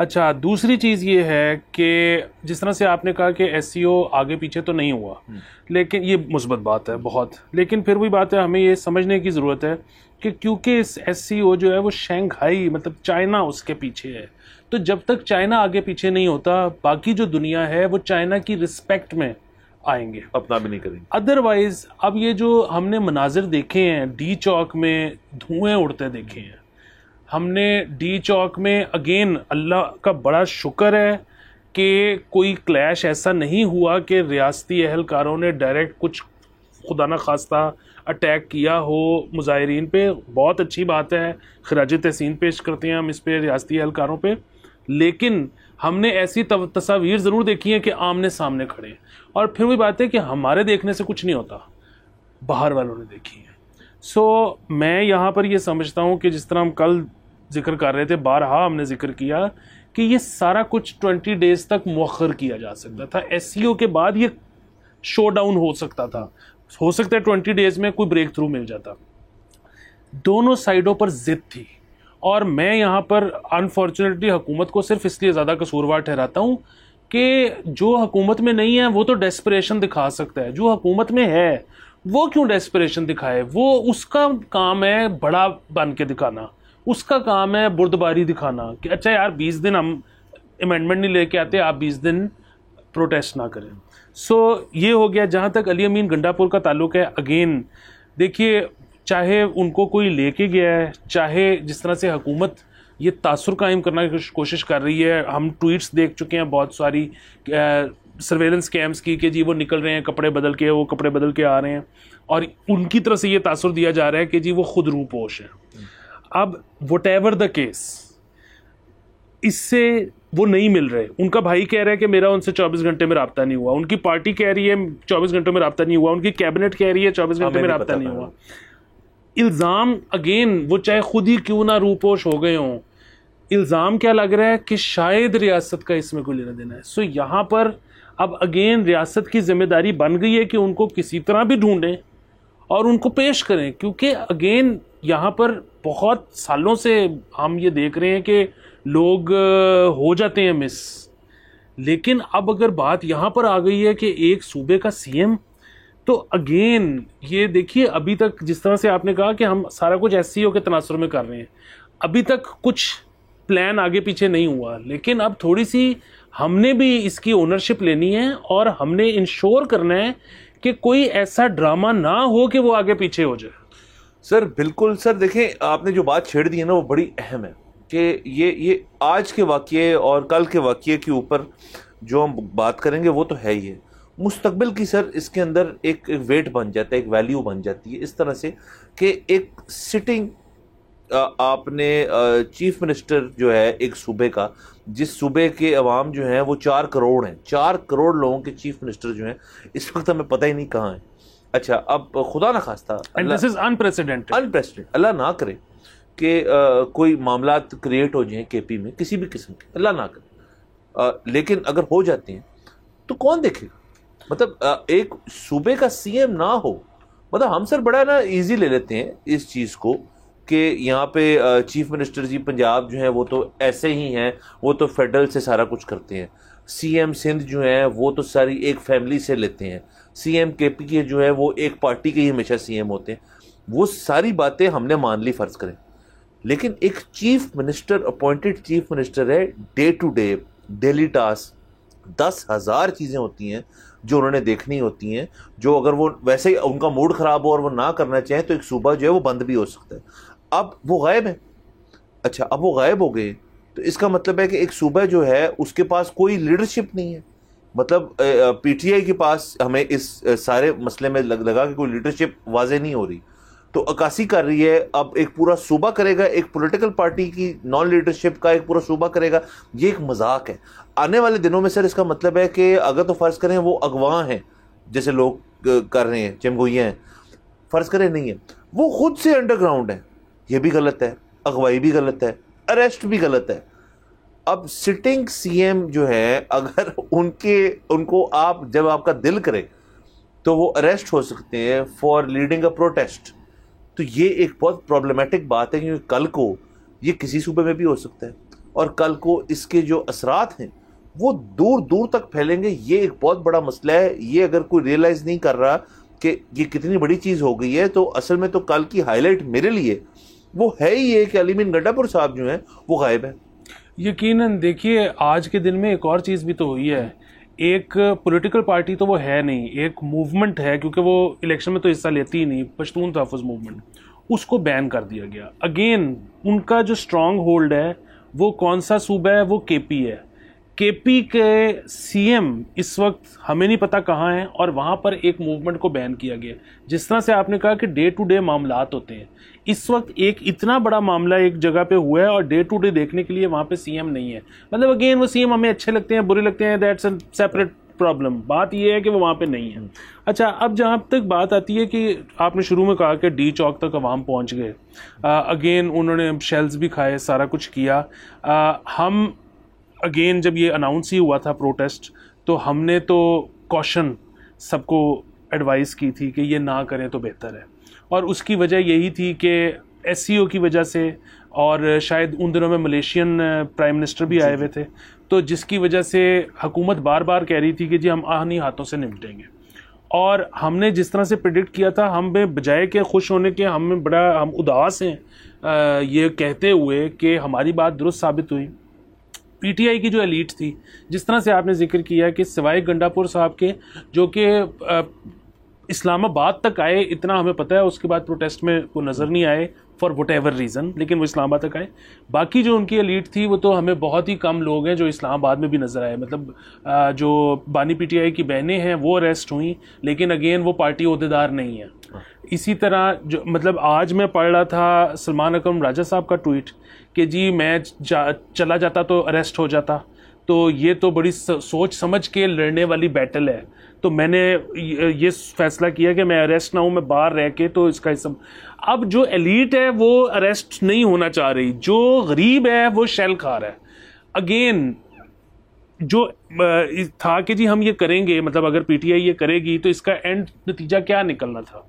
اچھا دوسری چیز یہ ہے کہ جس طرح سے آپ نے کہا کہ ایس سی او آگے پیچھے تو نہیں ہوا، لیکن یہ مثبت بات ہے بہت، لیکن پھر وہی بات ہے ہمیں یہ سمجھنے کی ضرورت ہے کہ کیونکہ اس ایس سی او جو ہے وہ شنگھائی مطلب چائنا اس کے پیچھے ہے، تو جب تک چائنا آگے پیچھے نہیں ہوتا باقی جو دنیا ہے وہ چائنا کی رسپیکٹ میں آئیں گے، اپنا بھی نہیں کریں گے۔ ادروائز اب یہ جو ہم نے مناظر دیکھے ہیں ڈی چوک میں دھوئیں اڑتے دیکھے ہیں، ہم نے ڈی چوک میں اگین اللہ کا بڑا شکر ہے کہ کوئی کلیش ایسا نہیں ہوا کہ ریاستی اہلکاروں نے ڈائریکٹ کچھ خدا نہ خواستہ اٹیک کیا ہو مظاہرین پہ، بہت اچھی بات ہے، خراج تحسین پیش کرتے ہیں ہم اس پہ ریاستی اہلکاروں پہ، لیکن ہم نے ایسی تصاویر ضرور دیکھی ہیں کہ آمنے سامنے کھڑے ہیں، اور پھر وہی بات ہے کہ ہمارے دیکھنے سے کچھ نہیں ہوتا، باہر والوں نے دیکھی ہے۔ سو میں یہاں پر یہ سمجھتا ہوں کہ جس طرح ہم کل ذکر کر رہے تھے، بارہا ہم نے ذکر کیا کہ یہ سارا کچھ 20 ڈیز تک مؤخر کیا جا سکتا تھا، ایس سی او کے بعد یہ شو ڈاؤن ہو سکتا تھا، ہو سکتا ہے 20 ڈیز میں کوئی بریک تھرو مل جاتا۔ دونوں سائڈوں پر ضد تھی، اور میں یہاں پر انفارچونیٹلی حکومت کو صرف اس لیے زیادہ قصوروار ٹھہراتا ہوں کہ جو حکومت میں نہیں ہے وہ تو ڈیسپریشن دکھا سکتا ہے، جو حکومت میں ہے وہ کیوں ڈیسپریشن دکھائے؟ وہ اس کا کام ہے بڑا بن کے دکھانا، اس کا کام ہے بردباری دکھانا کہ اچھا یار 20 دن ہم امینڈمنٹ نہیں لے کے آتے، آپ 20 دن پروٹیسٹ نہ کریں۔ سو یہ ہو گیا۔ جہاں تک علی امین گنڈا پور کا تعلق ہے، اگین دیکھیے چاہے ان کو کوئی لے کے گیا ہے، چاہے جس طرح سے حکومت یہ تاثر قائم کرنے کی کوشش کر رہی ہے، ہم ٹویٹس دیکھ چکے ہیں بہت ساری سرویلنس کیمپس کی کہ جی وہ نکل رہے ہیں کپڑے بدل کے، وہ کپڑے بدل کے آ رہے ہیں، اور ان کی طرف سے یہ تاثر دیا جا رہا ہے کہ جی وہ خود روپوش ہیں۔ اب وٹ ایور دا کیس، اس سے وہ نہیں مل رہے، ان کا بھائی کہہ رہا ہے کہ میرا ان سے 24 گھنٹے میں رابطہ نہیں ہوا، ان کی پارٹی کہہ رہی ہے 24 گھنٹوں میں رابطہ نہیں ہوا، ان کی کیبنٹ کہہ رہی ہے 24 گھنٹے میں رابطہ نہیں ہوا۔ الزام اگین وہ چاہے خود ہی کیوں نہ روپوش ہو گئے ہوں، الزام کیا لگ رہا ہے کہ شاید ریاست کا اس میں کوئی لینا دینا ہے۔ سو یہاں پر اب اگین ریاست کی ذمہ داری بن گئی ہے کہ ان کو کسی طرح بھی ڈھونڈیں اور ان کو پیش کریں، کیونکہ اگین یہاں پر بہت سالوں سے ہم یہ دیکھ رہے ہیں کہ لوگ ہو جاتے ہیں مس، لیکن اب اگر بات یہاں پر آ گئی ہے کہ ایک صوبے کا سی ایم، تو اگین یہ دیکھیے ابھی تک جس طرح سے آپ نے کہا کہ ہم سارا کچھ ایس سی او کے تناظر میں کر رہے ہیں، ابھی تک کچھ پلان آگے پیچھے نہیں ہوا، لیکن اب تھوڑی سی ہم نے بھی اس کی اونرشپ لینی ہے اور ہم نے انشور کرنا ہے کہ کوئی ایسا ڈرامہ نہ ہو کہ وہ آگے پیچھے ہو جائے۔ سر بالکل سر، دیکھیں آپ نے جو بات چھیڑ دی ہے نا وہ بڑی اہم ہے کہ یہ آج کے واقعے اور کل کے واقعے کے اوپر جو ہم بات کریں گے وہ تو ہے ہی ہے، مستقبل کی سر اس کے اندر ایک ویٹ بن جاتا ہے، ایک ویلیو بن جاتی ہے، اس طرح سے کہ ایک سٹنگ آپ نے چیف منسٹر جو ہے ایک صوبے کا، جس صوبے کے عوام جو ہیں وہ 4 کروڑ ہیں، 4 کروڑ لوگوں کے چیف منسٹر جو ہیں اس وقت ہمیں پتہ ہی نہیں کہاں ہیں۔ اچھا اب خدا نہ خواستہ اللہ نہ کرے کہ کوئی معاملات کریٹ ہو جائیں کے پی میں کسی بھی قسم کے، اللہ نہ کرے، لیکن اگر ہو جاتے ہیں تو کون دیکھے گا؟ مطلب ایک صوبے کا سی ایم نہ ہو، مطلب ہم سر بڑا نا ایزی لے لیتے ہیں اس چیز کو کہ یہاں پہ چیف منسٹر جی پنجاب جو ہیں وہ تو ایسے ہی ہیں، وہ تو فیڈرل سے سارا کچھ کرتے ہیں، سی ایم سندھ جو ہیں وہ تو ساری ایک فیملی سے لیتے ہیں، سی ایم کے پی کے جو ہے وہ ایک پارٹی کے ہی ہمیشہ سی ایم ہوتے ہیں، وہ ساری باتیں ہم نے مان لی فرض کریں، لیکن ایک chief minister appointed chief minister ہے، day to day daily task 10,000 چیزیں ہوتی ہیں جو انہوں نے دیکھنی ہوتی ہیں، جو اگر وہ ویسے ہی ان کا موڈ خراب ہو اور وہ نہ کرنا چاہیں تو ایک صوبہ جو ہے وہ بند بھی ہو سکتا ہے۔ اب وہ غائب ہے، اچھا اب وہ غائب ہو گئے تو اس کا مطلب ہے کہ ایک صوبہ جو ہے اس کے پاس کوئی لیڈرشپ نہیں ہے، مطلب پی ٹی آئی کے پاس ہمیں اس سارے مسئلے میں لگا کہ کوئی لیڈرشپ واضح نہیں ہو رہی، تو عکاسی کر رہی ہے، اب ایک پورا صوبہ کرے گا، ایک پولیٹیکل پارٹی کی نان لیڈرشپ کا ایک پورا صوبہ کرے گا، یہ ایک مذاق ہے۔ آنے والے دنوں میں سر اس کا مطلب ہے کہ اگر تو فرض کریں وہ اغواں ہیں جیسے لوگ کر رہے ہیں، چمگوئیاں ہیں، فرض کریں نہیں ہے، وہ خود سے انڈر گراؤنڈ ہے، یہ بھی غلط ہے، اغوائی بھی غلط ہے، اریسٹ بھی غلط ہے۔ اب سٹنگ سی ایم جو ہے اگر ان کو آپ جب آپ کا دل کرے تو وہ اریسٹ ہو سکتے ہیں فار لیڈنگ اے پروٹیسٹ، تو یہ ایک بہت پرابلمٹک بات ہے کیونکہ کل کو یہ کسی صوبے میں بھی ہو سکتا ہے، اور کل کو اس کے جو اثرات ہیں وہ دور دور تک پھیلیں گے. یہ ایک بہت بڑا مسئلہ ہے. یہ اگر کوئی ریئلائز نہیں کر رہا کہ یہ کتنی بڑی چیز ہو گئی ہے, تو اصل میں تو کل کی ہائی لائٹ میرے لیے وہ ہے ہی یہ کہ علی مین گڈھا پور صاحب جو ہیں وہ غائب ہیں. یقیناً دیکھیے آج کے دن میں ایک اور چیز بھی تو ہوئی ہے. ایک پولیٹیکل پارٹی تو وہ ہے نہیں, ایک موومنٹ ہے, کیونکہ وہ الیکشن میں تو حصہ لیتی ہی نہیں, پشتون تحفظ موومنٹ, اس کو بین کر دیا گیا. اگین ان کا جو اسٹرانگ ہولڈ ہے وہ کون سا صوبہ ہے؟ وہ کے پی ہے. کے پی کے سی ایم اس وقت ہمیں نہیں پتا کہاں ہیں, اور وہاں پر ایک موومنٹ کو بین کیا گیا. جس طرح سے آپ نے کہا کہ ڈے ٹو ڈے معاملات ہوتے ہیں, اس وقت ایک اتنا بڑا معاملہ ایک جگہ پہ ہوا ہے اور ڈے ٹو ڈے دیکھنے کے لیے وہاں پہ سی ایم نہیں ہے. مطلب اگین وہ سی ایم ہمیں اچھے لگتے ہیں, برے لگتے ہیں, دیٹس اے سیپریٹ پرابلم. بات یہ ہے کہ وہ وہاں پہ نہیں ہے. اچھا, اب جہاں تک بات آتی ہے کہ آپ نے شروع میں کہا کہ ڈی چوک تک عوام پہنچ گئے, اگین انہوں نے شیلز بھی کھائے, سارا کچھ کیا. ہم اگین جب یہ اناؤنس ہی ہوا تھا پروٹیسٹ, تو ہم نے تو کوشن سب کو ایڈوائز کی تھی کہ یہ نہ کریں تو بہتر ہے. اور اس کی وجہ یہی تھی کہ ایس سی او کی وجہ سے, اور شاید ان دنوں میں ملیشین پرائم منسٹر بھی آئے ہوئے تھے, تو جس کی وجہ سے حکومت بار بار کہہ رہی تھی کہ جی ہم آہنی ہاتھوں سے نمٹیں گے. اور ہم نے جس طرح سے پریڈکٹ کیا تھا, ہم میں بجائے کہ خوش ہونے کے ہم اداس ہیں یہ کہتے ہوئے کہ ہماری بات درست ثابت ہوئی. پی ٹی آئی کی جو ایلیٹ تھی, جس طرح سے آپ نے ذکر کیا کہ سوائے گنڈا پور صاحب کے جو کہ اسلام آباد تک آئے, اتنا ہمیں پتہ ہے, اس کے بعد پروٹیسٹ میں وہ نظر نہیں آئے فار وٹ ایور ریزن, لیکن وہ اسلام آباد تک آئے. باقی جو ان کی ایلیٹ تھی وہ تو ہمیں بہت ہی کم لوگ ہیں جو اسلام آباد میں بھی نظر آئے. مطلب جو بانی پی ٹی آئی کی بہنیں ہیں وہ اریسٹ ہوئیں, لیکن اگین وہ پارٹی عہدیدار نہیں ہیں. اسی طرح جو مطلب آج میں پڑھ رہا تھا سلمان اکرم راجہ صاحب کا ٹویٹ کہ جی میں چلا جاتا تو اریسٹ ہو جاتا, تو یہ تو بڑی سوچ سمجھ کے لڑنے والی بیٹل ہے, تو میں نے یہ فیصلہ کیا کہ میں اریسٹ نہ ہوں, میں باہر رہ کے تو اس کا حصہ. اب جو ایلیٹ ہے وہ اریسٹ نہیں ہونا چاہ رہی, جو غریب ہے وہ شیل کھا رہا ہے. اگین جو تھا کہ جی ہم یہ کریں گے, مطلب اگر پی ٹی آئی یہ کرے گی تو اس کا اینڈ نتیجہ کیا نکلنا تھا؟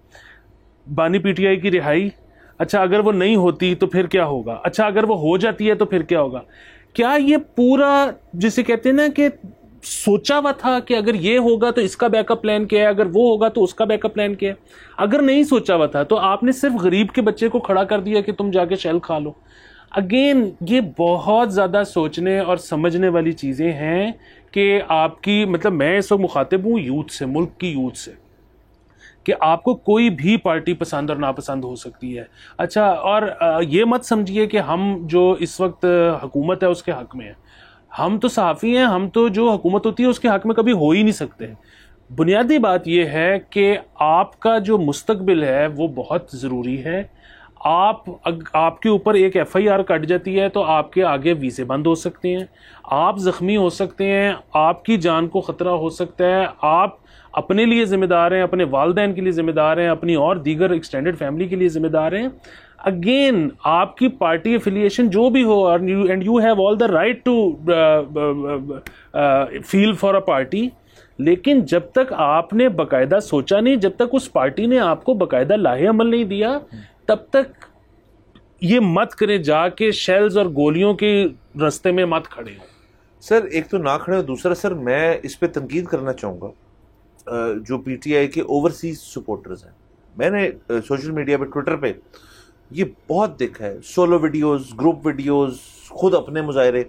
بانی پی ٹی آئی کی رہائی. اچھا اگر وہ نہیں ہوتی تو پھر کیا ہوگا؟ اچھا اگر وہ ہو جاتی ہے تو پھر کیا ہوگا؟ کیا یہ پورا جسے کہتے ہیں نا کہ سوچا ہوا تھا کہ اگر یہ ہوگا تو اس کا بیک اپ پلان کیا ہے, اگر وہ ہوگا تو اس کا بیک اپ پلان کیا ہے؟ اگر نہیں سوچا ہوا تھا تو آپ نے صرف غریب کے بچے کو کھڑا کر دیا کہ تم جا کے شیل کھا لو. اگین یہ بہت زیادہ سوچنے اور سمجھنے والی چیزیں ہیں کہ آپ کی مطلب میں اس وقت مخاطب ہوں یوتھ سے, ملک کی یوتھ سے, کہ آپ کو کوئی بھی پارٹی پسند اور ناپسند ہو سکتی ہے. اچھا, اور یہ مت سمجھیے کہ ہم جو اس وقت حکومت ہے اس کے حق میں ہیں. ہم تو صحافی ہیں, ہم تو جو حکومت ہوتی ہے اس کے حق میں کبھی ہو ہی نہیں سکتے. بنیادی بات یہ ہے کہ آپ کا جو مستقبل ہے وہ بہت ضروری ہے. آپ کے اوپر ایک ایف آئی آر کٹ جاتی ہے تو آپ کے آگے ویزے بند ہو سکتے ہیں, آپ زخمی ہو سکتے ہیں, آپ کی جان کو خطرہ ہو سکتا ہے, آپ اپنے لیے ذمہ دار ہیں, اپنے والدین کے لیے ذمہ دار ہیں, اپنی اور دیگر ایکسٹینڈڈ فیملی کے لیے ذمہ دار ہیں. اگین آپ کی پارٹی افیلیشن جو بھی ہو, and you have all the right to feel for a party, لیکن جب تک آپ نے باقاعدہ سوچا نہیں, جب تک اس پارٹی نے آپ کو باقاعدہ لاہے عمل نہیں دیا, تب تک یہ مت کریں جا کے شیلز اور گولیوں کے رستے میں مت کھڑے ہوں. سر ایک تو نہ کھڑے ہو, دوسرا سر میں اس پہ تنقید کرنا چاہوں گا جو پی ٹی آئی کے اوورسیز سپورٹرز ہیں. میں نے سوشل میڈیا پہ ٹویٹر پہ یہ بہت دیکھا ہے, سولو ویڈیوز, گروپ ویڈیوز, خود اپنے مظاہرے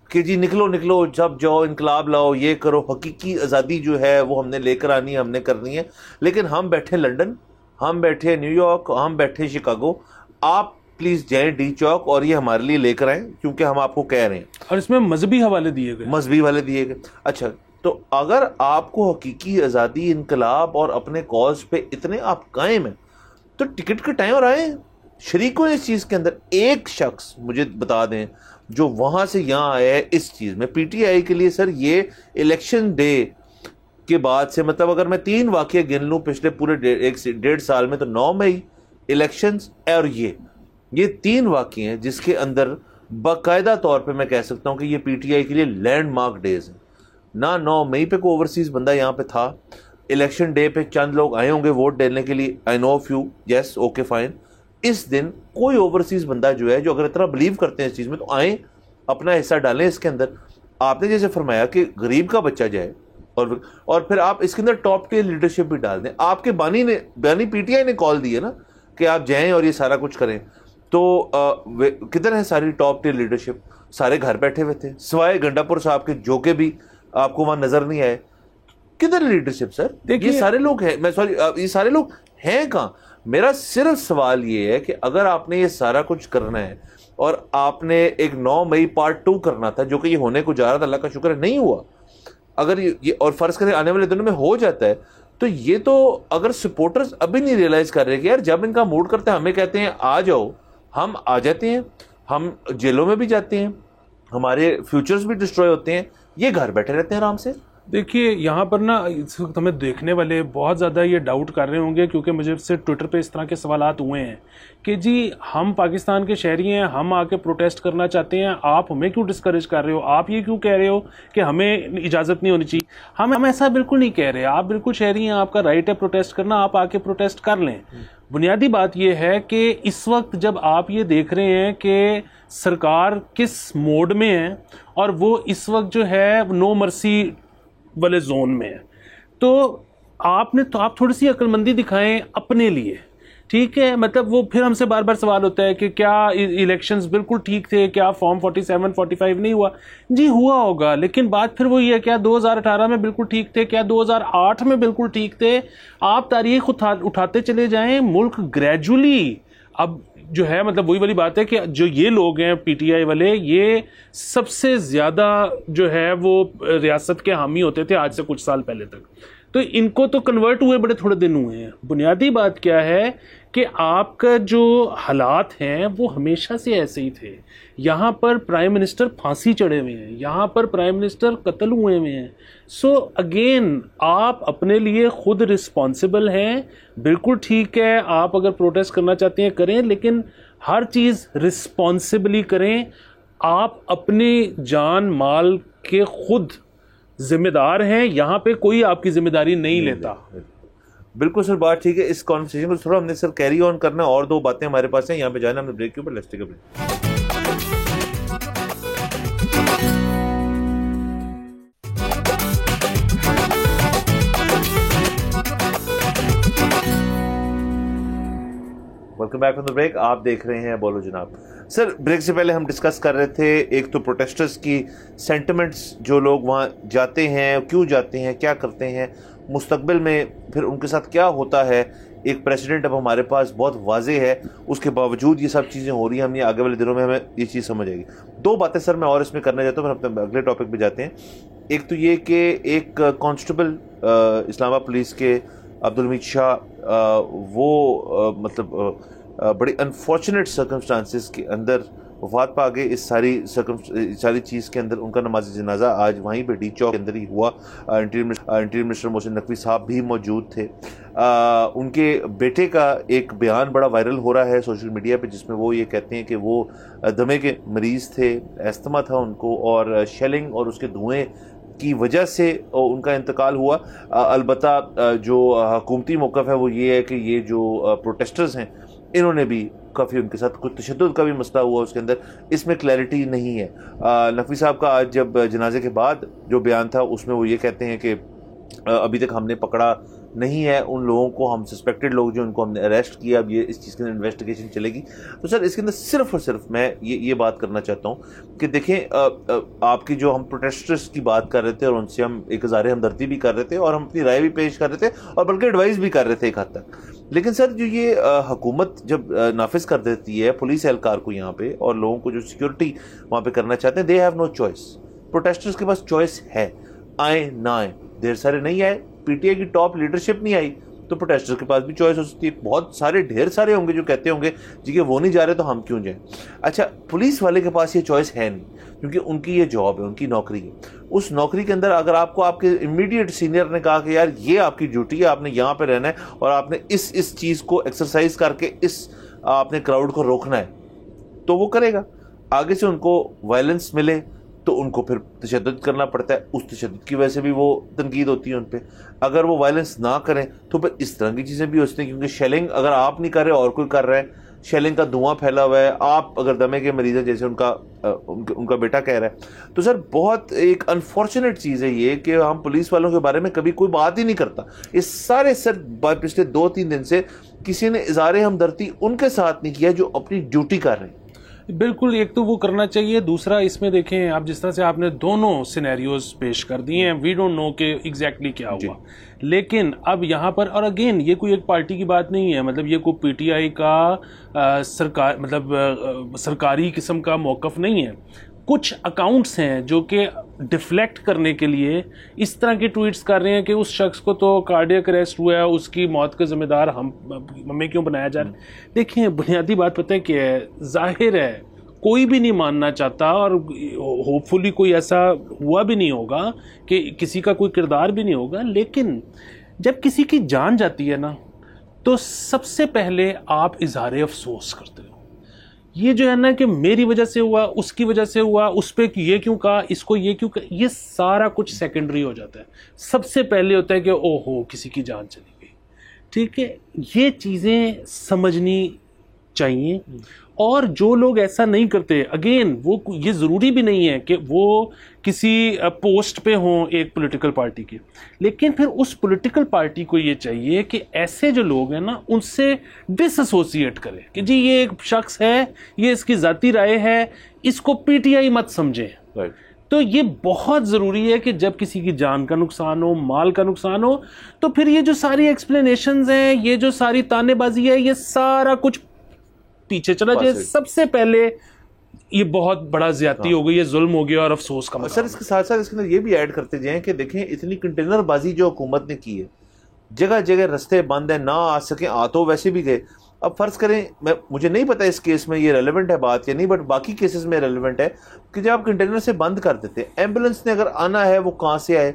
کہ جی نکلو نکلو, جب جاؤ انقلاب لاؤ, یہ کرو, حقیقی آزادی جو ہے وہ ہم نے لے کر آنی ہے, ہم نے کرنی ہے, لیکن ہم بیٹھے لنڈن, ہم بیٹھے نیو یارک, ہم بیٹھے شکاگو, آپ پلیز جائیں ڈی چوک اور یہ ہمارے لیے لے کر آئیں کیونکہ ہم آپ کو کہہ رہے ہیں. اور اس میں مذہبی حوالے دیے گئے. اچھا, تو اگر آپ کو حقیقی آزادی, انقلاب اور اپنے کاز پہ اتنے آپ قائم ہیں تو ٹکٹ کٹائیں اور آئیں, شریک ہوں اس چیز کے اندر. ایک شخص مجھے بتا دیں جو وہاں سے یہاں آیا ہے اس چیز میں. پی ٹی آئی کے لیے سر یہ الیکشن ڈے کے بعد سے, مطلب اگر میں 3 واقعے گن لوں پچھلے پورے 1.5 سال میں, تو 9 مئی الیکشنز اور یہ 3 واقعے ہیں جس کے اندر باقاعدہ طور پہ میں کہہ سکتا ہوں کہ یہ پی ٹی آئی کے لیے لینڈ مارک ڈیز ہیں. نہ 9 مئی پہ کوئی اوورسیز بندہ یہاں پہ تھا, الیکشن ڈے پہ چند لوگ آئے ہوں گے ووٹ ڈالنے کے لیے, آئی نو فیو, یس اوکے فائن. اس دن کوئی اوورسیز بندہ جو ہے جو اگر اتنا بلیو کرتے ہیں اس چیز میں تو آئیں, اپنا حصہ ڈالیں اس کے اندر. آپ نے جیسے فرمایا کہ غریب کا بچہ جائے اور پھر آپ اس کے اندر ٹاپ ٹیئر لیڈرشپ بھی ڈال دیں. آپ کے بانی پی ٹی آئی نے کال دی ہے نا کہ آپ جائیں اور یہ سارا کچھ کریں, تو کدھر ہے ساری ٹاپ ٹیئر لیڈرشپ؟ سارے گھر بیٹھے ہوئے تھے سوائے گنڈا پور صاحب کے, جو کہ بھی آپ کو وہاں نظر نہیں آئے. کدھر لیڈرشپ سر؟ یہ سارے لوگ ہیں, یہ سارے لوگ ہیں کہاں؟ میرا صرف سوال یہ ہے کہ اگر آپ نے یہ سارا کچھ کرنا ہے اور آپ نے ایک 9 مئی پارٹ 2 کرنا تھا, جو کہ یہ ہونے کو جا رہا تھا, اللہ کا شکر ہے نہیں ہوا, اگر یہ اور فرض کریں آنے والے دنوں میں ہو جاتا ہے, تو یہ تو اگر سپورٹرز ابھی نہیں ریئلائز کر رہے کہ یار جب ان کا موڈ کرتا ہے ہمیں کہتے ہیں آ جاؤ, ہم آ جاتے ہیں, ہم جیلوں میں بھی جاتے ہیں, ہمارے فیوچرز بھی ڈسٹروائے ہوتے ہیں, یہ گھر بیٹھے رہتے ہیں آرام سے. دیکھیے یہاں پر نا اس وقت ہمیں دیکھنے والے بہت زیادہ یہ ڈاؤٹ کر رہے ہوں گے, کیونکہ مجھے سے ٹویٹر پہ اس طرح کے سوالات ہوئے ہیں کہ جی ہم پاکستان کے شہری ہیں, ہم آ کے پروٹیسٹ کرنا چاہتے ہیں, آپ ہمیں کیوں ڈسکریج کر رہے ہو, آپ یہ کیوں کہہ رہے ہو کہ ہمیں اجازت نہیں ہونی چاہیے. ہم ایسا بالکل نہیں کہہ رہے, آپ بالکل شہری ہیں, آپ کا رائٹ ہے پروٹیسٹ کرنا, آپ آ کے پروٹیسٹ کر لیں. بنیادی بات یہ ہے کہ اس وقت جب آپ یہ دیکھ رہے ہیں کہ سرکار کس موڈ میں ہے اور وہ اس وقت جو ہے نو مرسی والے زون میں ہے, تو آپ تھوڑی سی عقل مندی دکھائیں اپنے لیے, ٹھیک ہے. مطلب وہ پھر ہم سے بار بار سوال ہوتا ہے کہ کیا الیکشنز بالکل ٹھیک تھے, کیا فارم 47 45 نہیں ہوا؟ جی ہوا ہوگا, لیکن بات پھر وہی ہے, کیا 2018 میں بالکل ٹھیک تھے, کیا 2008 میں بالکل ٹھیک تھے؟ آپ تاریخ اٹھاتے چلے جائیں, ملک گریجولی اب جو ہے مطلب وہی والی بات ہے کہ جو یہ لوگ ہیں پی ٹی آئی والے, یہ سب سے زیادہ جو ہے وہ ریاست کے حامی ہوتے تھے آج سے کچھ سال پہلے تک, تو ان کو تو کنورٹ ہوئے بڑے تھوڑے دن ہوئے ہیں. بنیادی بات کیا ہے کہ آپ کا جو حالات ہیں وہ ہمیشہ سے ایسے ہی تھے. یہاں پر پرائم منسٹر پھانسی چڑھے ہوئے ہیں, یہاں پر پرائم منسٹر قتل ہوئے ہوئے ہیں. سو اگین آپ اپنے لیے خود رسپانسبل ہیں, بالکل ٹھیک ہے, آپ اگر پروٹیسٹ کرنا چاہتے ہیں کریں, لیکن ہر چیز رسپانسبلی کریں. آپ اپنے جان مال کے خود ذمہ دار ہیں, یہاں پہ کوئی آپ کی ذمہ داری نہیں لیتا. بالکل سر, بات ٹھیک ہے. اس کانورسیشن کو تھوڑا ہم نے سر کیری آن کرنا ہے, اور 2 باتیں ہمارے پاس ہیں, یہاں پہ جانا ہم نے بریک کے اوپر. Let's take a break. Welcome back from the break. آپ دیکھ رہے ہیں بولو جناب. سر بریک سے پہلے ہم ڈسکس کر رہے تھے ایک تو پروٹیسٹرز کی سینٹیمنٹس, جو لوگ وہاں جاتے ہیں, کیوں جاتے ہیں, کیا کرتے ہیں, مستقبل میں پھر ان کے ساتھ کیا ہوتا ہے. ایک پریسیڈنٹ اب ہمارے پاس بہت واضح ہے, اس کے باوجود یہ سب چیزیں ہو رہی ہیں. ہم یہ آگے والے دنوں میں ہمیں یہ چیز سمجھ آئے گی. 2 باتیں سر میں اور اس میں کرنا چاہتا ہوں, پھر ہم اگلے ٹاپک پہ جاتے ہیں. ایک تو یہ کہ ایک کانسٹیبل اسلام آباد پولیس کے عبدالحمید شاہ, وہ مطلب بڑی انفارچونیٹ سرکمسٹانسز کے اندر وفات پا گئے. اس ساری چیز کے اندر ان کا نماز جنازہ آج وہیں پہ ڈی چوک کے اندر ہی ہوا. انٹیریئر منسٹر محسن نقوی صاحب بھی موجود تھے. ان کے بیٹے کا ایک بیان بڑا وائرل ہو رہا ہے سوشل میڈیا پہ, جس میں وہ یہ کہتے ہیں کہ وہ دمے کے مریض تھے, استھما تھا ان کو, اور شیلنگ اور اس کے دھوئیں کی وجہ سے ان کا انتقال ہوا. البتہ جو حکومتی موقف ہے وہ یہ ہے کہ یہ جو پروٹیسٹرز ہیں انہوں نے بھی کافی ان کے ساتھ کچھ تشدد کا بھی مسئلہ ہوا اس کے اندر, اس میں کلیئرٹی نہیں ہے. نقوی صاحب کا آج جب جنازے کے بعد جو بیان تھا اس میں وہ یہ کہتے ہیں کہ ابھی تک ہم نے پکڑا نہیں ہے ان لوگوں کو, ہم سسپیکٹڈ لوگ جو ان کو ہم نے اریسٹ کیا, اب یہ اس چیز کے اندر انویسٹیگیشن چلے گی. تو سر اس کے اندر صرف اور صرف میں یہ بات کرنا چاہتا ہوں کہ دیکھیں آپ کی جو ہم پروٹیسٹرز کی بات کر رہے تھے اور ان سے ہم ایک اظہار ہمدردی بھی کر رہے تھے اور ہم اپنی رائے بھی پیش کر رہے تھے اور بلکہ ایڈوائز بھی کر رہے تھے ایک حد تک. لیکن سر جو یہ حکومت جب نافذ کر دیتی ہے پولیس اہلکار کو یہاں پہ, اور لوگوں کو جو سیکورٹی وہاں پہ کرنا چاہتے ہیں, they have no choice. Protesters کے پاس چوائس ہے, آئیں نہ آئیں. دیر سارے نہیں آئے, پی ٹی آئی کی ٹاپ لیڈرشپ نہیں آئی, تو پروٹیسٹر کے پاس بھی چوائس ہو سکتی ہے. بہت سارے ڈھیر سارے ہوں گے جو کہتے ہوں گے جی کہ وہ نہیں جا رہے تو ہم کیوں جائیں. اچھا پولیس والے کے پاس یہ چوائس ہے نہیں, کیونکہ ان کی یہ جاب ہے, ان کی نوکری ہے. اس نوکری کے اندر اگر آپ کو آپ کے امیڈیٹ سینئر نے کہا کہ یار یہ آپ کی ڈیوٹی ہے, آپ نے یہاں پہ رہنا ہے اور آپ نے اس چیز کو ایکسرسائز کر کے آپ نے کراؤڈ کو روکنا ہے, تو وہ کرے گا. آگے سے ان کو وائلنس ملے تو ان کو پھر تشدد کرنا پڑتا ہے, اس تشدد کی وجہ سے بھی وہ تنقید ہوتی ہے ان پہ. اگر وہ وائلنس نہ کریں تو پھر اس طرح کی چیزیں بھی ہوتی ہیں, کیونکہ شیلنگ اگر آپ نہیں کر رہے اور کوئی کر رہا ہے شیلنگ کا دھواں پھیلا ہوا ہے, آپ اگر دمے کے مریض ہیں جیسے ان کا بیٹا کہہ رہا ہے. تو سر بہت ایک انفارچونیٹ چیز ہے یہ کہ ہم پولیس والوں کے بارے میں کبھی کوئی بات ہی نہیں کرتا. اس سارے سر پچھلے 2-3 دن سے کسی نے اظہار ہمدردی ان کے ساتھ نہیں کیا جو اپنی ڈیوٹی کر رہے ہیں. بالکل, ایک تو وہ کرنا چاہیے, دوسرا اس میں دیکھیں آپ جس طرح سے آپ نے دونوں سینیریوز پیش کر دیے ہیں, وی ڈونٹ نو کہ ایگزیکٹلی کیا ہوا, لیکن اب یہاں پر, اور اگین یہ کوئی ایک پارٹی کی بات نہیں ہے, مطلب یہ کوئی پی ٹی آئی کا سرکاری قسم کا موقف نہیں ہے. کچھ اکاؤنٹس ہیں جو کہ ڈیفلیکٹ کرنے کے لیے اس طرح کے ٹویٹس کر رہے ہیں کہ اس شخص کو تو کارڈیک اریسٹ ہوا ہے, اس کی موت کا ذمہ دار ہمیں کیوں بنایا جا رہا ہے. دیکھیں بنیادی بات پتہ ہے کہ ظاہر ہے کوئی بھی نہیں ماننا چاہتا, اور ہوپ فلی کوئی ایسا ہوا بھی نہیں ہوگا کہ کسی کا کوئی کردار بھی نہیں ہوگا, لیکن جب کسی کی جان جاتی ہے نا تو سب سے پہلے آپ اظہار افسوس کرتے ہو. یہ جو ہے نا کہ میری وجہ سے ہوا, اس کی وجہ سے ہوا, اس پہ یہ کیوں کہا, اس کو یہ کیوں کہا, یہ سارا کچھ سیکنڈری ہو جاتا ہے. سب سے پہلے ہوتا ہے کہ او ہو کسی کی جان چلی گئی. ٹھیک ہے, یہ چیزیں سمجھنی چاہیے. اور جو لوگ ایسا نہیں کرتے, اگین وہ یہ ضروری بھی نہیں ہے کہ وہ کسی پوسٹ پہ ہوں ایک پولیٹیکل پارٹی کے, لیکن پھر اس پولیٹیکل پارٹی کو یہ چاہیے کہ ایسے جو لوگ ہیں نا ان سے ڈس ایسوسیٹ کرے کہ جی یہ ایک شخص ہے, یہ اس کی ذاتی رائے ہے, اس کو پی ٹی آئی مت سمجھیں. تو یہ بہت ضروری ہے کہ جب کسی کی جان کا نقصان ہو, مال کا نقصان ہو, تو پھر یہ جو ساری ایکسپلینیشنز ہیں, یہ جو ساری تانے بازی ہے, یہ سارا کچھ پیچھے چلا جائے. سب سے پہلے یہ بہت بڑا زیادتی ہو گئی, یہ ظلم ہو گیا اور افسوس کا. سر اس کے ساتھ ساتھ اس کے اندر یہ بھی ایڈ کرتے جائیں کہ دیکھیں اتنی کنٹینر بازی جو حکومت نے کی ہے, جگہ جگہ رستے بند ہیں, نہ آ سکیں, آ تو ویسے بھی گئے. اب فرض کریں, مجھے نہیں پتا اس کیس میں یہ ریلیونٹ ہے بات یا نہیں, بٹ باقی کیسز میں ریلیونٹ ہے کہ جب آپ کنٹینر سے بند کر دیتے, ایمبولینس نے اگر آنا ہے وہ کہاں سے آئے,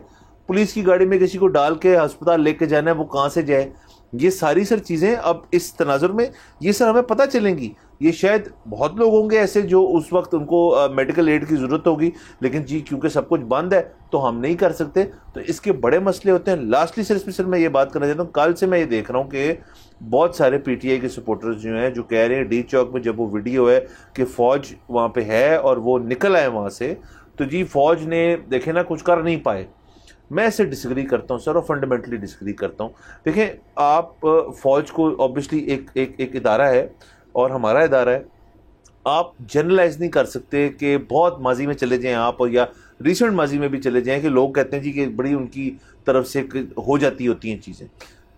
پولیس کی گاڑی میں کسی کو ڈال کے ہسپتال لے کے جانا ہے وہ کہاں سے جائے. یہ ساری سر چیزیں اب اس تناظر میں یہ سر ہمیں پتہ چلیں گی. یہ شاید بہت لوگ ہوں گے ایسے جو اس وقت ان کو میڈیکل ایڈ کی ضرورت ہوگی, لیکن جی کیونکہ سب کچھ بند ہے تو ہم نہیں کر سکتے. تو اس کے بڑے مسئلے ہوتے ہیں. لاسٹلی سر اس میں سر میں یہ بات کرنا چاہتا ہوں, کل سے میں یہ دیکھ رہا ہوں کہ بہت سارے پی ٹی آئی کے سپورٹرز جو ہیں جو کہہ رہے ہیں ڈی چوک میں جب وہ ویڈیو ہے کہ فوج وہاں پہ ہے اور وہ نکل آئے وہاں سے, تو جی فوج نے دیکھیں نا کچھ کر نہیں پائے. میں اسے ڈسگری کرتا ہوں سر, اور فنڈامنٹلی ڈسگری کرتا ہوں. دیکھیں آپ فوج کو اوبیسلی ایک ادارہ ہے اور ہمارا ادارہ ہے, آپ جنرلائز نہیں کر سکتے کہ بہت ماضی میں چلے جائیں آپ, یا ریسنٹ ماضی میں بھی چلے جائیں کہ لوگ کہتے ہیں جی کہ بڑی ان کی طرف سے ہو جاتی ہوتی ہیں چیزیں.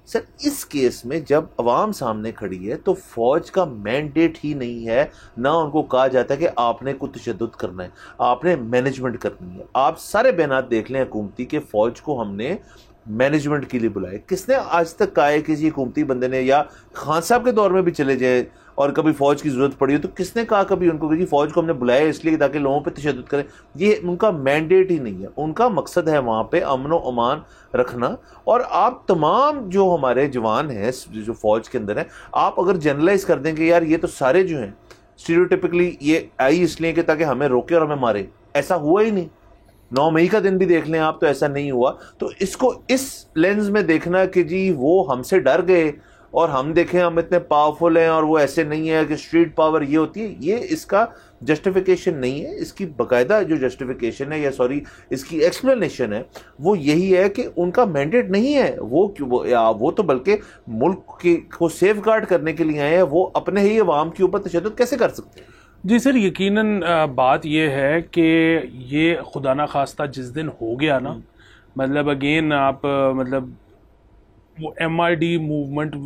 سر اس کیس میں جب عوام سامنے کھڑی ہے تو فوج کا مینڈیٹ ہی نہیں ہے, نہ ان کو کہا جاتا ہے کہ آپ نے کوئی تشدد کرنا ہے, آپ نے مینجمنٹ کرنی ہے. آپ سارے بیانات دیکھ لیں حکومتی کہ فوج کو ہم نے مینجمنٹ کے لیے بلائے. کس نے آج تک کہا ہے کسی حکومتی بندے نے, یا خان صاحب کے دور میں بھی چلے جائے اور کبھی فوج کی ضرورت پڑی ہو تو کس نے کہا کبھی ان کو کہ فوج کو ہم نے بلایا اس لیے تاکہ لوگوں پہ تشدد کریں؟ یہ ان کا مینڈیٹ ہی نہیں ہے. ان کا مقصد ہے وہاں پہ امن و امان رکھنا. اور آپ تمام جو ہمارے جوان ہیں جو فوج کے اندر ہیں, آپ اگر جنرلائز کر دیں کہ یار یہ تو سارے جو ہیں اسٹیریوٹیپکلی یہ آئی اس لیے کہ تاکہ ہمیں روکے اور ہمیں مارے, ایسا ہوا ہی نہیں. 9 مئی کا دن بھی دیکھ لیں آپ تو ایسا نہیں ہوا. تو اس کو اس لینز میں دیکھنا کہ جی وہ ہم سے ڈر گئے اور ہم دیکھیں ہم اتنے پاورفل ہیں اور وہ ایسے نہیں ہے کہ اسٹریٹ پاور یہ ہوتی ہے, یہ اس کا جسٹیفیکیشن نہیں ہے. اس کی باقاعدہ جو جسٹیفیکیشن ہے, یا سوری اس کی ایکسپلینیشن ہے, وہ یہی ہے کہ ان کا مینڈیٹ نہیں ہے. وہ تو بلکہ ملک کو سیف گارڈ کرنے کے لیے آئے ہیں, وہ اپنے ہی عوام کے اوپر تشدد کیسے کر سکتے ہیں؟ جی سر, یقیناً بات یہ ہے کہ یہ خدا نخواستہ جس دن ہو گیا نا, مطلب اگین آپ مطلب وہ ایم آئی ڈی موومنٹ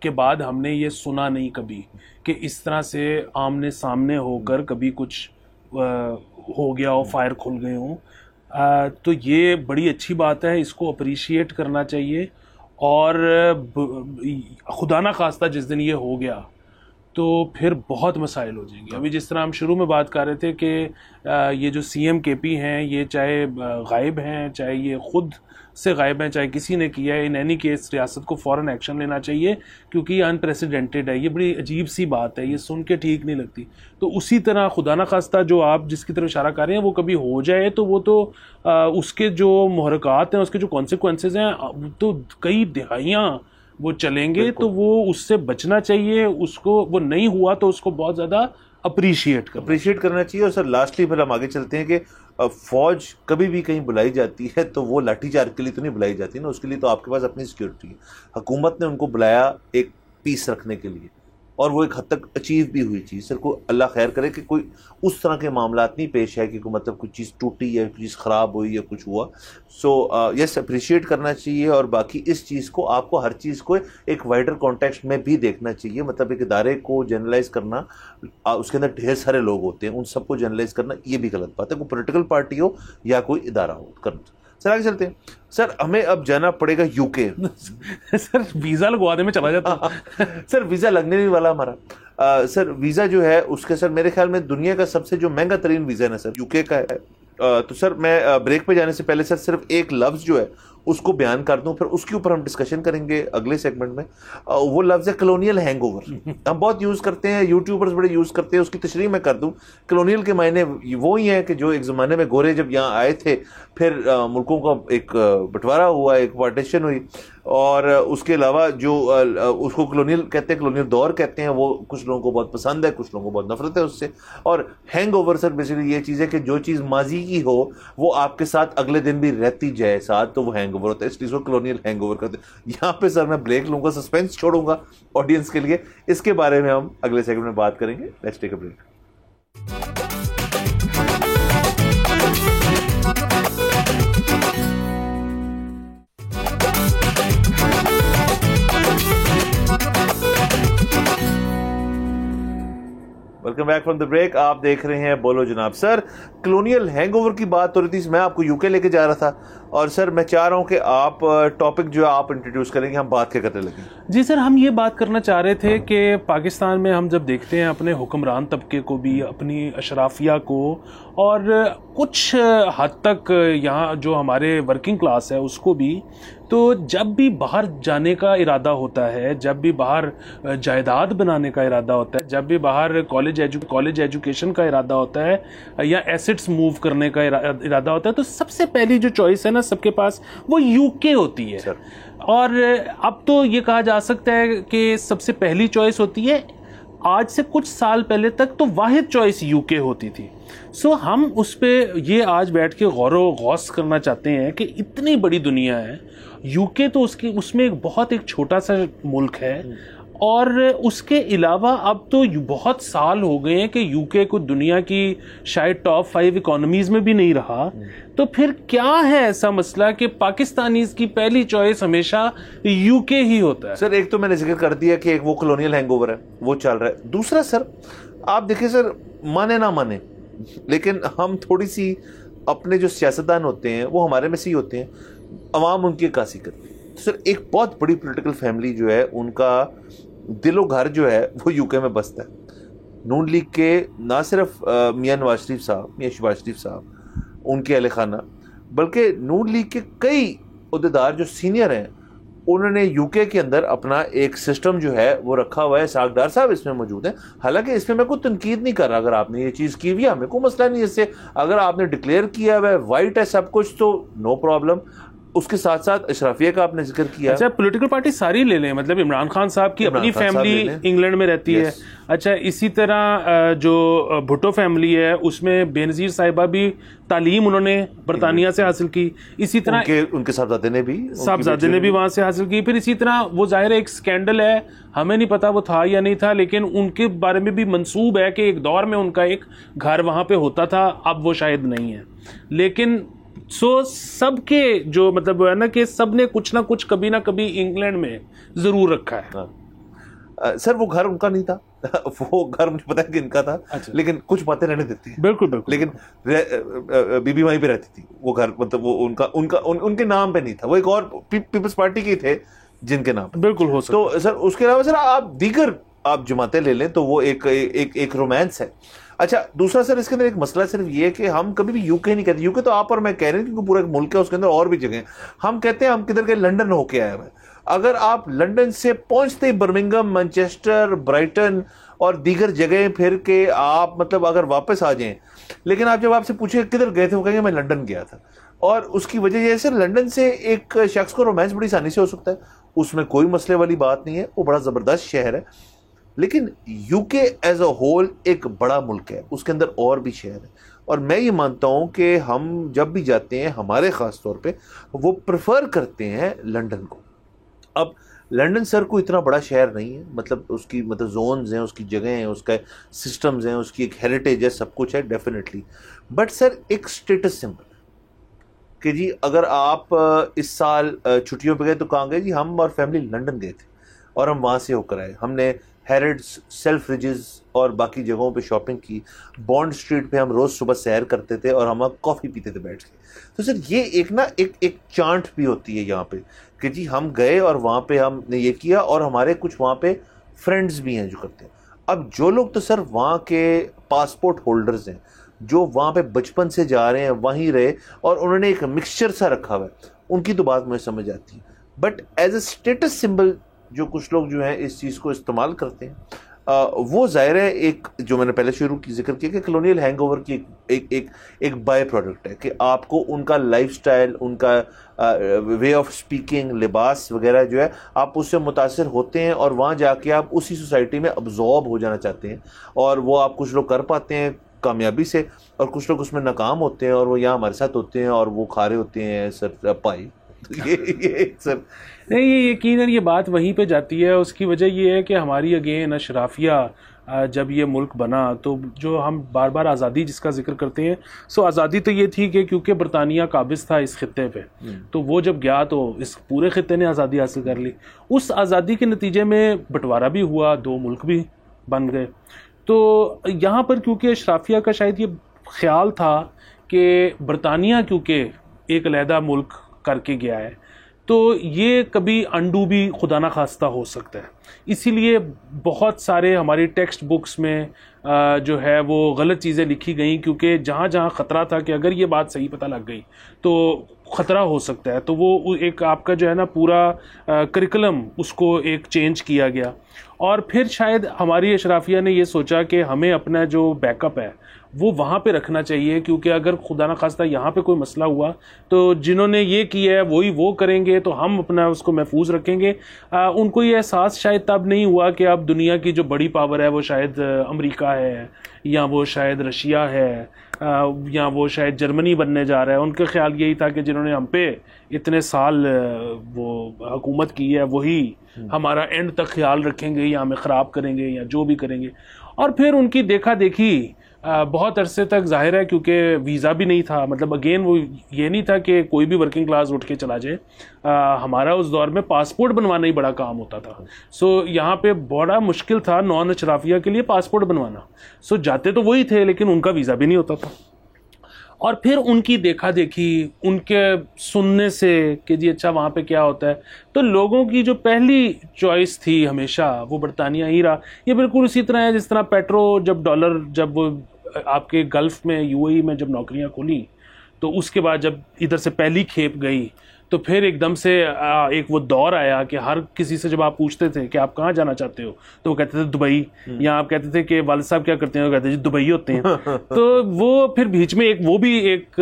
کے بعد ہم نے یہ سنا نہیں کبھی کہ اس طرح سے آمنے سامنے ہو کر کبھی کچھ ہو گیا ہو, فائر کھل گئے ہوں. تو یہ بڑی اچھی بات ہے, اس کو اپریشیٹ کرنا چاہیے. اور خدا نخواستہ جس دن یہ ہو گیا تو پھر بہت مسائل ہو جائیں گے. ابھی جس طرح ہم شروع میں بات کر رہے تھے کہ یہ جو سی ایم کے پی ہیں یہ چاہے غائب ہیں, چاہے یہ خود سے غائب ہیں, چاہے کسی نے کیا ہے, ان اینی کیس ریاست کو فوراً ایکشن لینا چاہیے کیونکہ یہ انپریسیڈنٹڈ ہے. یہ بڑی عجیب سی بات ہے, یہ سن کے ٹھیک نہیں لگتی. تو اسی طرح خدا نخواستہ جو آپ جس کی طرف اشارہ کر رہے ہیں وہ کبھی ہو جائے تو وہ تو اس کے جو محرکات ہیں, اس کے جو کانسیکوینسز ہیں تو کئی دہائیاں وہ چلیں گے تو وہ اس سے بچنا چاہیے, اس کو وہ نہیں ہوا تو اس کو بہت زیادہ اپریشیٹ کرنا چاہیے. اور سر لاسٹلی پھر ہم آگے چلتے ہیں کہ فوج کبھی بھی کہیں بلائی جاتی ہے تو وہ لاٹھی چارج کے لیے تو نہیں بلائی جاتی نا, اس کے لیے تو آپ کے پاس اپنی سیکیورٹی ہے. حکومت نے ان کو بلایا ایک پیس رکھنے کے لیے, اور وہ ایک حد تک اچیو بھی ہوئی چیز. سر کو اللہ خیر کرے کہ کوئی اس طرح کے معاملات نہیں پیش آئے کہ مطلب کوئی چیز ٹوٹی یا کوئی چیز خراب ہوئی یا کچھ ہوا. سو یس اپریشیٹ کرنا چاہیے, اور باقی اس چیز کو آپ کو ہر چیز کو ایک وائڈر کانٹیکسٹ میں بھی دیکھنا چاہیے. مطلب ایک ادارے کو جنرلائز کرنا, اس کے اندر ڈھیر سارے لوگ ہوتے ہیں, ان سب کو جنرلائز کرنا یہ بھی غلط بات ہے, کوئی پولیٹیکل پارٹی ہو یا کوئی ادارہ ہو کرنا. سر آگے چلتے ہیں. سر ہمیں اب جانا پڑے گا یو کے. سر ویزا لگوانے میں چلا جاتا. سر ویزا لگنے نہیں والا ہمارا. سر ویزا جو ہے اس کے سر میرے خیال میں دنیا کا سب سے جو مہنگا ترین ویزا ہے نا سر, یو کے کا ہے. تو سر میں بریک پہ جانے سے پہلے سر صرف ایک لفظ جو ہے اس کو بیان کر دوں, پھر اس کے اوپر ہم ڈسکشن کریں گے اگلے سیگمنٹ میں. وہ لفظ ہے کلونیل ہینگ اوور. ہم بہت یوز کرتے ہیں, یوٹیوبرز بڑے یوز کرتے ہیں, اس کی تشریح میں کر دوں. کلونیل کے معنی وہی ہیں کہ جو ایک زمانے میں گورے جب یہاں آئے تھے, پھر ملکوں کا ایک بٹوارا ہوا, ایک پارٹیشن ہوئی, اور اس کے علاوہ جو اس کو کلونیل کہتے ہیں, کلونیل دور کہتے ہیں. وہ کچھ لوگوں کو بہت پسند ہے, کچھ لوگوں کو بہت نفرت ہے اس سے. اور ہینگ اوور سر بیسیکلی یہ چیز ہے کہ جو چیز ماضی کی ہو وہ آپ کے ساتھ اگلے دن بھی رہتی جائے ساتھ, تو وہ ہینگ اوور ہوتا ہے. اس چیز کو کلونیل ہینگ اوور کرتے ہیں. یہاں پہ سر میں بریک لوں گا, سسپینس چھوڑوں گا آڈینس کے لیے. اس کے بارے میں ہم اگلے سیگمنٹ میں بات کریں گے. Let's take a break. Welcome back from the break. آپ دیکھ رہے ہیں بولو جناب. سر کلونیل ہینگ اوور کی بات ہو رہی تھی, میں آپ کو یو کے لے کے جا رہا تھا, اور سر میں چاہ رہا ہوں کہ آپ ٹاپک جو ہے آپ انٹروڈیوس کریں گے, ہم بات کیا کرنے لگیں. جی سر, ہم یہ بات کرنا چاہ رہے تھے کہ پاکستان میں ہم جب دیکھتے ہیں اپنے حکمران طبقے کو بھی, اپنی اشرافیہ کو, اور کچھ حد تک یہاں جو ہمارے ورکنگ کلاس ہے اس کو بھی, تو جب بھی باہر جانے کا ارادہ ہوتا ہے, جب بھی باہر جائیداد بنانے کا ارادہ ہوتا ہے, جب بھی باہر کالج ایجوکیشن کا ارادہ ہوتا ہے, یا ایسٹس موو کرنے کا ارادہ ہوتا ہے, تو سب سے پہلی جو چوائس ہے نا سب کے پاس, وہ یو کے ہوتی ہے. اور اب تو یہ کہا جا سکتا ہے کہ سب سے پہلی چوائس ہوتی ہے. آج سے کچھ سال پہلے تک تو واحد چوائس یو کے ہوتی تھی. سو ہم اس پہ یہ آج بیٹھ کے غور و غوص کرنا چاہتے ہیں کہ اتنی بڑی دنیا ہے, یو کے تو اس میں بہت ایک چھوٹا سا ملک ہے, اور اس کے علاوہ اب تو بہت سال ہو گئے ہیں کہ یو کے کو دنیا کی شاید ٹاپ 5 اکانومیز میں بھی نہیں رہا. تو پھر کیا ہے ایسا مسئلہ کہ پاکستانیز کی پہلی چوائس ہمیشہ یو کے ہی ہوتا ہے؟ سر ایک تو میں نے ذکر کر دیا کہ ایک وہ کلونیل ہینگ اوور ہے, وہ چل رہا ہے. دوسرا سر آپ دیکھیں سر, مانے نہ مانے, لیکن ہم تھوڑی سی اپنے جو سیاستدان ہوتے ہیں وہ ہمارے میں سے ہی ہوتے ہیں, عوام ان کی عکاسی کرتی ہے. سر ایک بہت بڑی پولیٹیکل فیملی جو ہے, ان کا دل و گھر جو ہے وہ یو کے میں بستا ہے. نون لیگ کے نہ صرف میاں نواز شریف صاحب, میاں شہباز شریف صاحب, ان کے اہل خانہ, بلکہ نون لیگ کے کئی عہدیدار جو سینئر ہیں, انہوں نے یو کے اندر اپنا ایک سسٹم جو ہے وہ رکھا ہوا ہے. ساکھدار صاحب اس میں موجود ہیں. حالانکہ اس میں میں کوئی تنقید نہیں کر رہا, اگر آپ نے یہ چیز کی ہوئی ہے ہمیں کوئی مسئلہ نہیں اس سے. اگر آپ نے ڈکلیئر کیا ہوا ہے, وائٹ ہے سب کچھ, تو نو پرابلم. اس کے ساتھ ساتھ اشرافیہ کا آپ نے ذکر کیا. اچھا, پولیٹیکل پارٹی ساری لے لیں, مطلب عمران خان صاحب کی اپنی فیملی انگلینڈ میں رہتی ہے. اچھا, اسی طرح جو بھٹو فیملی ہے اس میں بے نظیر صاحبہ بھی تعلیم انہوں نے برطانیہ سے حاصل کی. اسی طرح ان کے صاحبزادے نے بھی وہاں سے حاصل کی. پھر اسی طرح وہ ظاہر ایک سکینڈل ہے, ہمیں نہیں پتا وہ تھا یا نہیں تھا, لیکن ان کے بارے میں بھی منسوب ہے کہ ایک دور میں ان کا ایک گھر وہاں پہ ہوتا تھا, اب وہ شاید نہیں ہے. لیکن سب کے جو مطلب ہے نا کہ سب نے کچھ نہ کچھ کبھی نہ کبھی انگلینڈ میں ضرور رکھا ہے. سر وہ گھر ان کا نہیں تھا, وہ گھر مجھے پتا ہے کہ ان کا تھا, لیکن کچھ باتیں رہنے دیتی ہیں. بالکل بالکل. لیکن بی بی وہیں پہ رہتی تھی. وہ گھر مطلب وہ ان کے نام پہ نہیں تھا, وہ ایک اور پیپلز پارٹی کے تھے جن کے نام. بالکل ہو سکتا. تو سر اس کے علاوہ سر آپ دیگر جماعتیں لے لیں تو وہ ایک رومانس ہے. اچھا, دوسرا سر اس کے اندر ایک مسئلہ صرف یہ ہے کہ ہم کبھی بھی یو کے نہیں کہتے. یو کے تو آپ اور میں کہہ رہے ہیں کیونکہ پورا ایک ملک ہے, اس کے اندر اور بھی جگہیں ہیں. ہم کہتے ہیں ہم کدھر کے لنڈن ہو کے آئے ہوئے. اگر آپ لنڈن سے پہنچتے برمنگم, مانچسٹر, برائٹن اور دیگر جگہیں پھر کے آپ مطلب اگر واپس آ جائیں, لیکن آپ جب آپ سے پوچھیں کدھر گئے تھے, وہ کہیں گے میں لنڈن گیا تھا. اور اس کی وجہ یہ ہے سر, لنڈن سے ایک شخص کو رومانس بڑی آسانی سے ہو سکتا ہے. اس میں کوئی مسئلے والی بات نہیں ہے, وہ بڑا زبردست شہر ہے. لیکن یو کے ایز اے ہول ایک بڑا ملک ہے, اس کے اندر اور بھی شہر ہیں, اور میں یہ مانتا ہوں کہ ہم جب بھی جاتے ہیں, ہمارے خاص طور پہ وہ پریفر کرتے ہیں لنڈن کو. اب لنڈن سر کو اتنا بڑا شہر نہیں ہے, مطلب اس کی مطلب زونز ہیں, اس کی جگہیں ہیں, اس کا سسٹمز ہیں, اس کی ایک ہیریٹیج ہے, سب کچھ ہے ڈیفینیٹلی. بٹ سر ایک اسٹیٹس سمبل کہ جی اگر آپ اس سال چھٹیوں پہ گئے تو کہاں گئے, جی ہم اور فیملی لنڈن گئے تھے اور ہم وہاں سے ہو کر آئے. ہم نے ہیرڈز, سیلف ریجز اور باقی جگہوں پہ شاپنگ کی. بانڈ اسٹریٹ پہ ہم روز صبح سیر کرتے تھے اور ہم کافی پیتے تھے بیٹھ کے. تو سر یہ ایک نا ایک چانٹ بھی ہوتی ہے یہاں پہ کہ جی ہم گئے اور وہاں پہ ہم نے یہ کیا, اور ہمارے کچھ وہاں پہ فرینڈز بھی ہیں جو کرتے ہیں. اب جو لوگ تو سر وہاں کے پاسپورٹ ہولڈرز ہیں, جو وہاں پہ بچپن سے جا رہے ہیں, وہیں رہے اور انہوں نے ایک مکسچر سا رکھا ہوا ہے, ان کی تو بات مجھے سمجھ آتی ہے. But as a status symbol جو کچھ لوگ جو ہیں اس چیز کو استعمال کرتے ہیں, وہ ظاہر ہے ایک جو میں نے پہلے شروع کی ذکر کیا کہ کلونیل ہینگ اوور کی ایک بائی پروڈکٹ ہے کہ آپ کو ان کا لائف سٹائل, ان کا وے آف اسپیکنگ, لباس وغیرہ جو ہے آپ اس سے متاثر ہوتے ہیں, اور وہاں جا کے آپ اسی سوسائٹی میں ابزارب ہو جانا چاہتے ہیں, اور وہ آپ کچھ لوگ کر پاتے ہیں کامیابی سے, اور کچھ لوگ اس میں ناکام ہوتے ہیں, اور وہ یہاں ہمارے ساتھ ہوتے ہیں اور وہ کھا رہے ہوتے ہیں سر پائی. یہ سر نہیں, یہ یقیناً یہ بات وہیں پہ جاتی ہے. اس کی وجہ یہ ہے کہ ہماری اگین اشرافیہ جب یہ ملک بنا تو جو ہم بار بار آزادی جس کا ذکر کرتے ہیں, سو آزادی تو یہ تھی کہ کیونکہ برطانیہ قابض تھا اس خطے پہ, تو وہ جب گیا تو اس پورے خطے نے آزادی حاصل کر لی. اس آزادی کے نتیجے میں بٹوارا بھی ہوا, 2 ملک بھی بن گئے. تو یہاں پر کیونکہ اشرافیہ کا شاید یہ خیال تھا کہ برطانیہ کیونکہ ایک علیحدہ ملک کر کے گیا ہے تو یہ کبھی انڈو بھی خدا نخواستہ ہو سکتا ہے. اسی لیے بہت سارے ہماری ٹیکسٹ بکس میں جو ہے وہ غلط چیزیں لکھی گئیں, کیونکہ جہاں جہاں خطرہ تھا کہ اگر یہ بات صحیح پتہ لگ گئی تو خطرہ ہو سکتا ہے, تو وہ ایک آپ کا جو ہے نا پورا کریکلم اس کو ایک چینج کیا گیا. اور پھر شاید ہماری اشرافیہ نے یہ سوچا کہ ہمیں اپنا جو بیک اپ ہے وہ وہاں پہ رکھنا چاہیے, کیونکہ اگر خدا نخواستہ یہاں پہ کوئی مسئلہ ہوا تو جنہوں نے یہ کیا ہے وہی وہ کریں گے, تو ہم اپنا اس کو محفوظ رکھیں گے. ان کو یہ احساس شاید تب نہیں ہوا کہ اب دنیا کی جو بڑی پاور ہے وہ شاید امریکہ ہے, یا وہ شاید رشیا ہے, یا وہ شاید جرمنی بننے جا رہا ہے. ان کا خیال یہی تھا کہ جنہوں نے ہم پہ اتنے سال وہ حکومت کی ہے وہی ہمارا اینڈ تک خیال رکھیں گے, یا ہمیں خراب کریں گے, یا جو بھی کریں گے. اور پھر ان کی دیکھا دیکھی بہت عرصے تک ظاہر ہے کیونکہ ویزا بھی نہیں تھا, مطلب اگین وہ یہ نہیں تھا کہ کوئی بھی ورکنگ کلاس اٹھ کے چلا جائے. ہمارا اس دور میں پاسپورٹ بنوانا ہی بڑا کام ہوتا تھا. سو یہاں پہ بڑا مشکل تھا نان اشرافیہ کے لیے پاسپورٹ بنوانا. سو جاتے تو وہی تھے لیکن ان کا ویزا بھی نہیں ہوتا تھا. اور پھر ان کی دیکھا دیکھی, ان کے سننے سے کہ جی اچھا وہاں پہ کیا ہوتا ہے, تو لوگوں کی جو پہلی چوائس تھی ہمیشہ وہ برطانیہ ہی رہا. یہ بالکل اسی طرح ہے جس طرح پیٹرو جب ڈالر جب وہ آپ کے گلف میں یو اے ای میں جب نوکریاں کھولیں تو اس کے بعد جب ادھر سے پہلی کھیپ گئی تو پھر ایک دم سے ایک وہ دور آیا کہ ہر کسی سے جب آپ پوچھتے تھے کہ آپ کہاں جانا چاہتے ہو تو وہ کہتے تھے دبئی, یا آپ کہتے تھے کہ والد صاحب کیا کرتے ہیں, وہ کہتے تھے دبئی ہوتے ہیں. تو وہ پھر بیچ میں وہ بھی ایک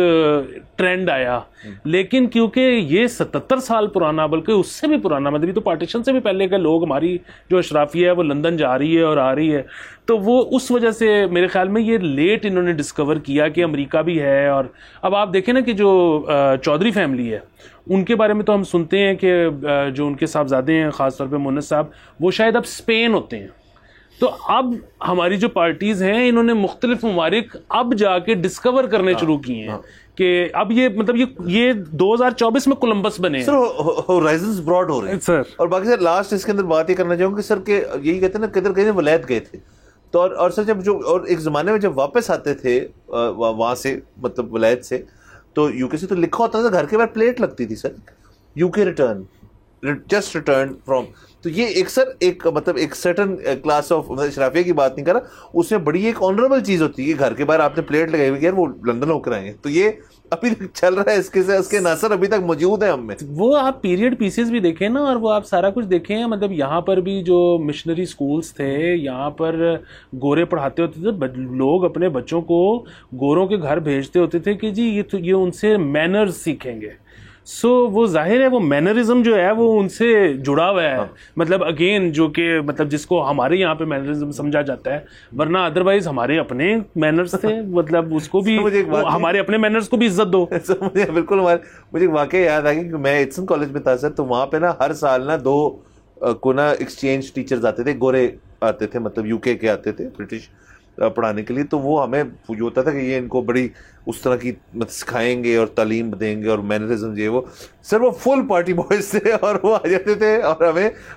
ٹرینڈ آیا. لیکن کیونکہ یہ 77 سال پرانا, بلکہ اس سے بھی پرانا, مطلب تو پارٹیشن سے بھی پہلے کے لوگ, ہماری جو اشرافیہ ہے وہ لندن جا رہی ہے اور آ رہی ہے, تو وہ اس وجہ سے میرے خیال میں یہ لیٹ انہوں نے ڈسکور کیا کہ امریکہ بھی ہے. اور اب آپ دیکھیں نا کہ جو چودھری فیملی ہے ان کے بارے میں تو ہم سنتے ہیں کہ جو ان کے صاحبزادے ہیں خاص طور پہ مونس صاحب, وہ شاید اب اسپین ہوتے ہیں. تو اب ہماری جو پارٹیز ہیں انہوں نے مختلف ممالک اب جا کے ڈسکور کرنے شروع کیے ہیں کہ اب یہ مطلب یہ 2024 میں کولمبس بنے سر, ہورائزنز براڈ ہو رہے ہیں سر. اور باقی سر لاسٹ اس کے اندر بات یہ کرنا چاہوں گا سر کہ یہی کہتے ہیں نا کدھر کہیں ولایت گئے تھے تو, اور سر جب جو اور ایک زمانے میں جب واپس آتے تھے وہاں سے مطلب ولایت سے تو یو کے سے تو لکھا ہوتا تھا گھر کے باہر پلیٹ لگتی تھی سر, یو کے ریٹرن, جسٹ ریٹرن فرام. تو یہ ایک سر ایک مطلب ایک سرٹن کلاس آف اشرافیہ کی بات نہیں کر رہا, اس میں بڑی ایک آنریبل چیز ہوتی ہے کہ گھر کے باہر آپ نے پلیٹ لگائی ہوئی, یار وہ لندن ہو کر آئے ہیں. تو یہ ابھی تک چل رہا ہے, اس کے ناصر ابھی تک موجود ہیں ہم میں. وہ آپ پیریڈ پیسز بھی دیکھیں نا, اور وہ آپ سارا کچھ دیکھیں, مطلب یہاں پر بھی جو مشنری سکولز تھے یہاں پر گورے پڑھاتے ہوتے تھے, لوگ اپنے بچوں کو گوروں کے گھر بھیجتے ہوتے تھے کہ جی یہ ان سے مینرز سیکھیں گے. سو وہ ظاہر ہے وہ مینرزم جو ہے وہ ان سے جڑا ہوا ہے, مطلب اگین جو کہ مطلب جس کو ہمارے یہاں پہ مینرزم سمجھا جاتا ہے, ورنہ ادروائز ہمارے اپنے مینرز تھے, مطلب اس کو بھی ہمارے اپنے مینرز کو بھی عزت دو. بالکل. مجھے ایک واقعہ یاد آ گیا کہ میں ایٹسن کالج میں تھا سر, تو وہاں پہ نا ہر سال نا 2 کونا ایکسچینج ٹیچرز آتے تھے, گورے آتے تھے, مطلب یو کے آتے تھے برٹش پڑھانے کے لیے. تو وہ ہمیں یہ ہوتا تھا کہ یہ ان کو بڑی اس طرح کی سکھائیں گے اور تعلیم دیں گے اور مینرزم یہ وہ. سر وہ فل پارٹی بوائز تھے اور وہ آ جاتے تھے اور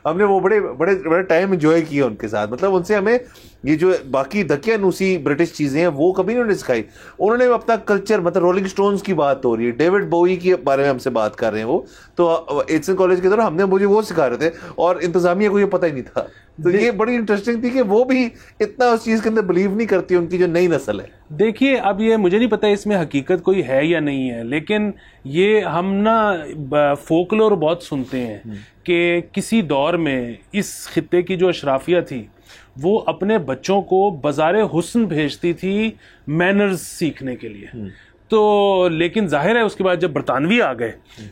ہم نے وہ بڑے ٹائم انجوائے کیا ان کے ساتھ. مطلب ان سے ہمیں یہ جو باقی دکیانوسی برٹش چیزیں ہیں وہ کبھی نہیں سکھائی. انہوں نے اپنا کلچر, مطلب رولنگ سٹونز کی بات ہو رہی ہے, ڈیوڈ بوئی کے بارے میں ہم سے بات کر رہے ہیں وہ, تو ایٹسن کالج کے دوران ہم نے مجھے وہ سکھا رہے تھے اور انتظامیہ کو یہ پتہ ہی نہیں تھا. تو یہ بڑی انٹرسٹنگ تھی کہ وہ بھی اتنا اس چیز کے اندر بلیو نہیں کرتی, ان کی جو نئی نسل ہے. دیکھیے اب یہ مجھے نہیں پتا اس میں حقیقت کوئی ہے یا نہیں ہے, لیکن یہ ہم نا فولکلور بہت سنتے ہیں کہ کسی دور میں اس خطے کی جو اشرافیہ تھی وہ اپنے بچوں کو بازار حسن بھیجتی تھی مینرز سیکھنے کے لیے. تو لیکن ظاہر ہے اس کے بعد جب برطانوی آ گئے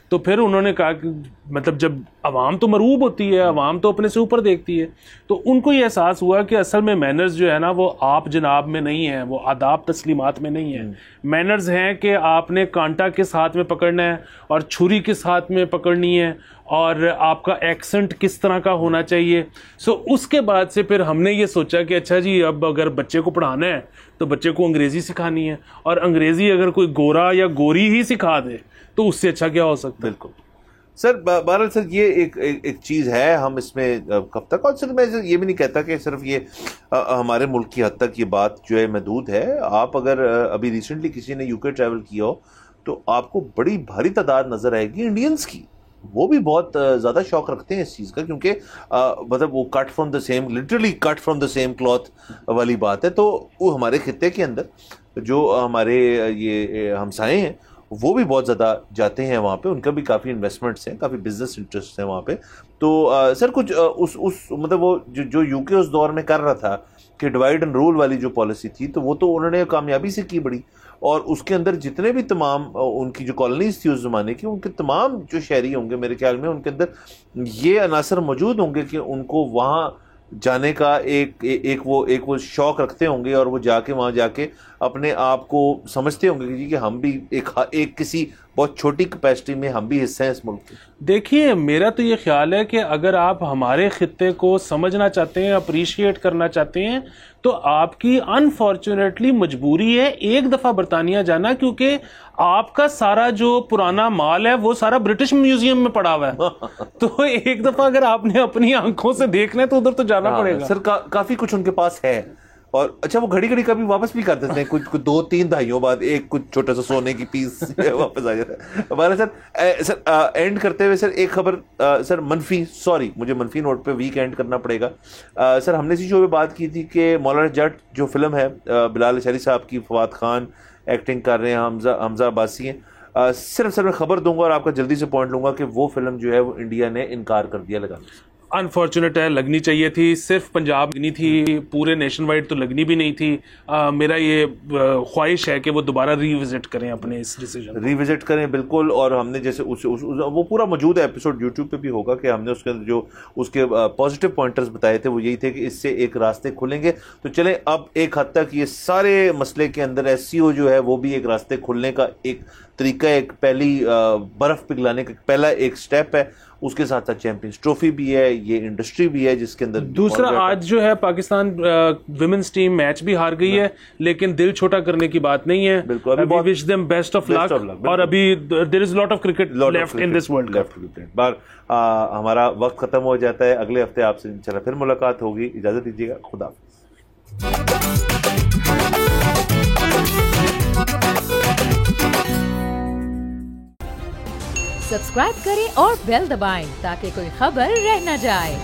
تو پھر انہوں نے کہا کہ مطلب جب عوام تو مرعوب ہوتی ہے, عوام تو اپنے سے اوپر دیکھتی ہے, تو ان کو یہ احساس ہوا کہ اصل میں مینرز جو ہے نا وہ آپ جناب میں نہیں ہیں, وہ آداب تسلیمات میں نہیں ہیں. مینرز ہیں کہ آپ نے کانٹا کس ہاتھ میں پکڑنا ہے اور چھری کس ہاتھ میں پکڑنی ہے اور آپ کا ایکسنٹ کس طرح کا ہونا چاہیے. سو اس کے بعد سے پھر ہم نے یہ سوچا کہ اچھا جی اب اگر بچے کو پڑھانا ہے تو بچے کو انگریزی سکھانی ہے, اور انگریزی اگر کوئی گورا یا گوری ہی سکھا دے تو اس سے اچھا کیا ہو سکتا ہے. بالکل سر. بہرحال سر یہ ایک چیز ہے, ہم اس میں کب تک, اور سر میں یہ بھی نہیں کہتا کہ صرف یہ ہمارے ملک کی حد تک یہ بات جو ہے محدود ہے. آپ اگر ابھی ریسنٹلی کسی نے UK ٹریول کیا ہو تو آپ کو بڑی بھاری تعداد نظر آئے گی انڈینس کی, وہ بھی بہت زیادہ شوق رکھتے ہیں اس چیز کا, کیونکہ مطلب وہ cut from the same, literally cut from the same cloth والی بات ہے. تو وہ ہمارے خطے کے اندر جو ہمارے یہ ہمسائے ہیں وہ بھی بہت زیادہ جاتے ہیں وہاں پہ, ان کا بھی کافی انویسٹمنٹس ہیں, کافی بزنس انٹرسٹ ہیں وہاں پہ. تو سر کچھ اس مطلب وہ جو UK اس دور میں کر رہا تھا کہ ڈیوائڈ اینڈ رول والی جو پالیسی تھی, تو وہ تو انہوں نے کامیابی سے کی بڑی, اور اس کے اندر جتنے بھی تمام ان کی جو کالونیز تھی اس زمانے کی, ان کے تمام جو شہری ہوں گے میرے خیال میں ان کے اندر یہ عناصر موجود ہوں گے کہ ان کو وہاں جانے کا ایک وہ شوق رکھتے ہوں گے, اور وہ جا کے وہاں جا کے اپنے آپ کو سمجھتے ہوں گے کہ ہم بھی ایک کسی بہت چھوٹی کیپیسٹی میں ہم بھی حصہ ہیں اس ملک کے. دیکھیے میرا تو یہ خیال ہے کہ اگر آپ ہمارے خطے کو سمجھنا چاہتے ہیں, اپریشیٹ کرنا چاہتے ہیں, تو آپ کی انفارچونیٹلی مجبوری ہے ایک دفعہ برطانیہ جانا, کیونکہ آپ کا سارا جو پرانا مال ہے وہ سارا برٹش میوزیم میں پڑا ہوا ہے. تو ایک دفعہ اگر آپ نے اپنی آنکھوں سے دیکھنا ہے تو ادھر تو جانا پڑے گا. سر کافی کچھ ان کے پاس ہے, اور اچھا وہ گھڑی گھڑی کبھی واپس بھی کر دیتے ہیں, کچھ 2-3 دہائیوں بعد ایک کچھ چھوٹا سا سونے کی پیس واپس آ جاتا ہے. ہمارا سر اینڈ کرتے ہوئے سر ایک خبر سر مجھے منفی نوٹ پہ ویک اینڈ کرنا پڑے گا. سر ہم نے اسی شو پہ بات کی تھی کہ مولانا جٹ جو فلم ہے بلال اشاری صاحب کی, فواد خان ایکٹنگ کر رہے ہیں, حمزہ عباسی ہیں. صرف سر میں خبر دوں گا اور آپ کا جلدی سے پوائنٹ لوں گا کہ وہ فلم جو ہے وہ انڈیا نے انکار کر دیا لگانے سے. انفارچونیٹ ہے, لگنی چاہیے تھی, صرف پنجاب لگنی تھی, پورے نیشن وائڈ تو لگنی بھی نہیں تھی. میرا یہ خواہش ہے کہ وہ دوبارہ ریوزٹ کریں اپنے اس ڈیسیجن, ریوزٹ کریں بالکل. اور ہم نے جیسے وہ پورا موجود ہے ایپیسوڈ یوٹیوب پہ بھی ہوگا کہ ہم نے اس کے جو اس کے پازیٹیو پوائنٹرز بتائے تھے وہ یہی تھے کہ اس سے ایک راستے کھلیں گے. تو چلیں اب ایک حد تک یہ سارے مسئلے کے اندر SCO جو ہے وہ بھی ایک راستے کھلنے کا ایک طریقہ, ایک پہلی برف پگھلانے کا پہلا ایک سٹیپ ہے. اس کے ساتھ ساتھ چیمپئنز ٹرافی بھی ہے, یہ انڈسٹری بھی ہے جس کے اندر دوسرا آج جو ہے پاکستان ویمنز ٹیم میچ بھی ہار گئی ہے, لیکن دل چھوٹا کرنے کی بات نہیں ہے. We wish them best of luck, اور ابھی there is lot of cricket left in this world cup. بار ہمارا وقت ختم ہو جاتا ہے, اگلے ہفتے آپ سے انشاءاللہ پھر ملاقات ہوگی. اجازت دیجیے گا, خدا حافظ. سبسکرائب کریں اور بیل دبائیں تاکہ کوئی خبر رہ نہ جائے.